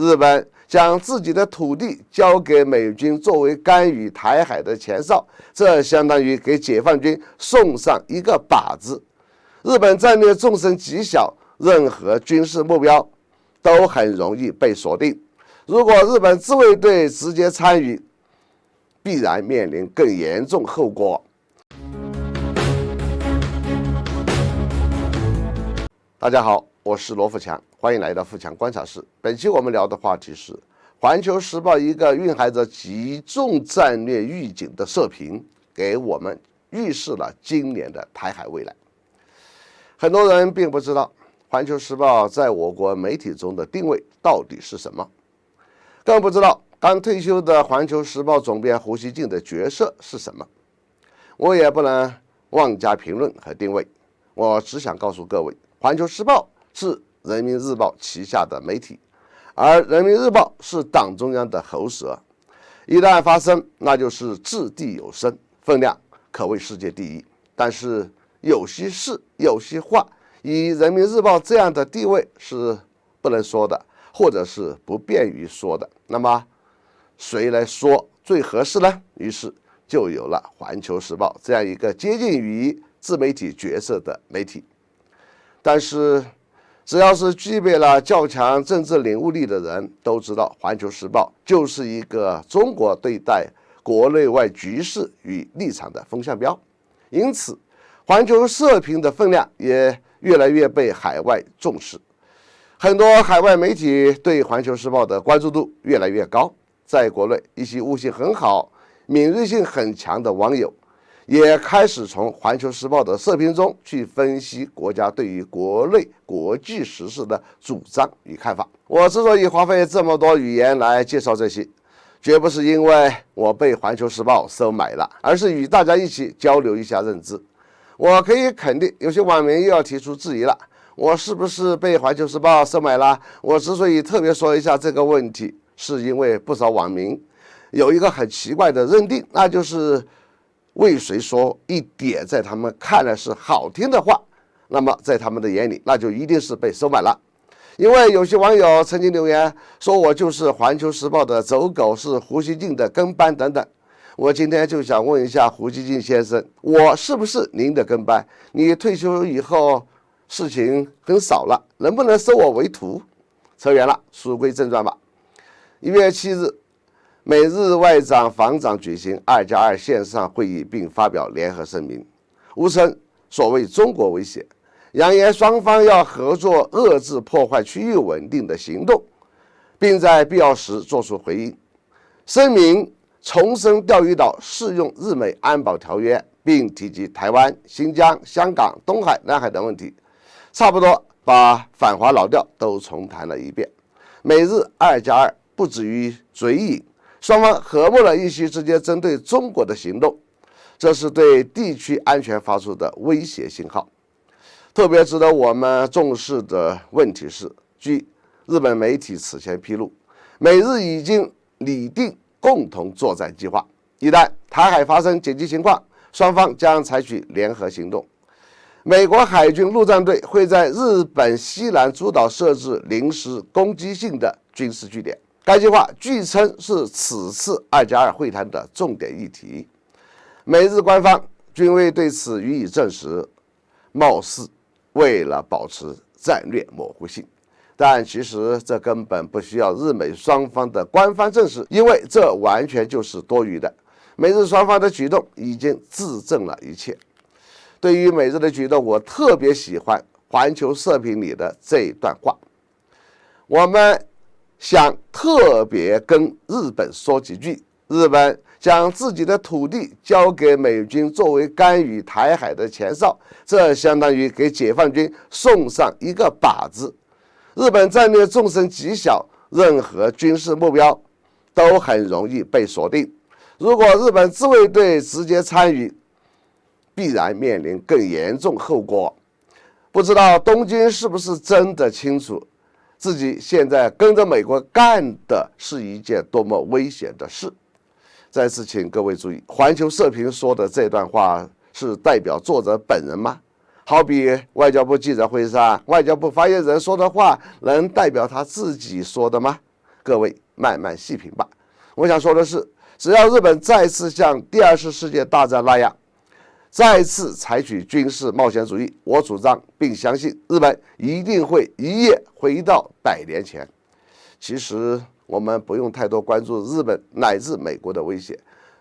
日本将自己的土地交给美军作为干预台海的前哨，这相当于给解放军送上一个靶子。日本战略纵深极小，任何军事目标都很容易被锁定。如果日本自卫队直接参与，必然面临更严重后果。大家好，我是罗富强，欢迎来到富强观察室。本期我们聊的话题是《环球时报》一个蕴含着极重战略预警的社评，给我们预示了今年的台海未来。很多人并不知道《环球时报》在我国媒体中的定位到底是什么，更不知道刚退休的《环球时报》总编胡锡进的角色是什么。我也不能妄加评论和定位，我只想告诉各位，《环球时报》是人民日报旗下的媒体，而人民日报是党中央的喉舌，一旦发声，那就是掷地有声，分量可谓世界第一。但是有些事有些话，以人民日报这样的地位是不能说的，或者是不便于说的，那么谁来说最合适呢？于是就有了《环球时报》这样一个接近于自媒体角色的媒体。但是只要是具备了较强政治领悟力的人都知道，《环球时报》就是一个中国对待国内外局势与立场的风向标，因此环球社评的分量也越来越被海外重视。很多海外媒体对《环球时报》的关注度越来越高，在国内一些悟性很好、敏锐性很强的网友也开始从《环球时报》的社评中去分析国家对于国内国际时事的主张与看法。我之所以花费这么多语言来介绍这些，绝不是因为我被《环球时报》收买了，而是与大家一起交流一下认知。我可以肯定，有些网民又要提出质疑了，我是不是被《环球时报》收买了？我之所以特别说一下这个问题，是因为不少网民有一个很奇怪的认定，那就是为谁说一点在他们看来是好听的话，那么在他们的眼里那就一定是被收买了。因为有些网友曾经留言说我就是《环球时报》的走狗，是胡锡进的跟班等等。我今天就想问一下胡锡进先生，我是不是您的跟班？你退休以后事情很少了，能不能收我为徒？扯远了，书归正传吧。1月7日，美日外长、防长举行2+2线上会议，并发表联合声明，无称所谓中国威胁，扬言双方要合作遏制破坏区域稳定的行动，并在必要时作出回应。声明重申钓鱼岛适用日美安保条约，并提及台湾、新疆、香港、东海、南海等问题，差不多把反华老调都重谈了一遍。美日2+2不止于嘴瘾，双方和睦了一些直接针对中国的行动，这是对地区安全发出的威胁信号。特别值得我们重视的问题是，据日本媒体此前披露，美日已经拟定共同作战计划，一旦台海发生紧急情况，双方将采取联合行动。美国海军陆战队会在日本西南诸岛设置临时攻击性的军事据点，该计划据称是此次2+2会谈的重点议题。美日官方均未对此予以证实，貌似为了保持战略模糊性，但其实这根本不需要日美双方的官方证实，因为这完全就是多余的。美日双方的举动已经自证了一切。对于美日的举动，我特别喜欢环球社评里的这一段话：我们想特别跟日本说几句，日本将自己的土地交给美军作为干预台海的前哨，这相当于给解放军送上一个靶子。日本战略纵深极小，任何军事目标都很容易被锁定。如果日本自卫队直接参与，必然面临更严重后果。不知道东京是不是真的清楚自己现在跟着美国干的是一件多么危险的事？再次请各位注意，环球社评说的这段话是代表作者本人吗？好比外交部记者会上外交部发言人说的话，能代表他自己说的吗？各位慢慢细品吧。我想说的是，只要日本再次像第二次世界大战那样，再次采取军事冒险主义，我主张并相信日本一定会一夜回到100年前。其实我们不用太多关注日本乃至美国的威胁，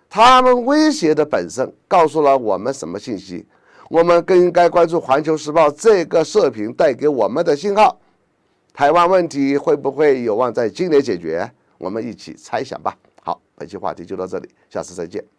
他们威胁的本身告诉了我们什么信息？我们更应该关注《环球时报》这个社评带给我们的信号。台湾问题会不会有望在今年解决？我们一起猜想吧。好，本期话题就到这里，下次再见。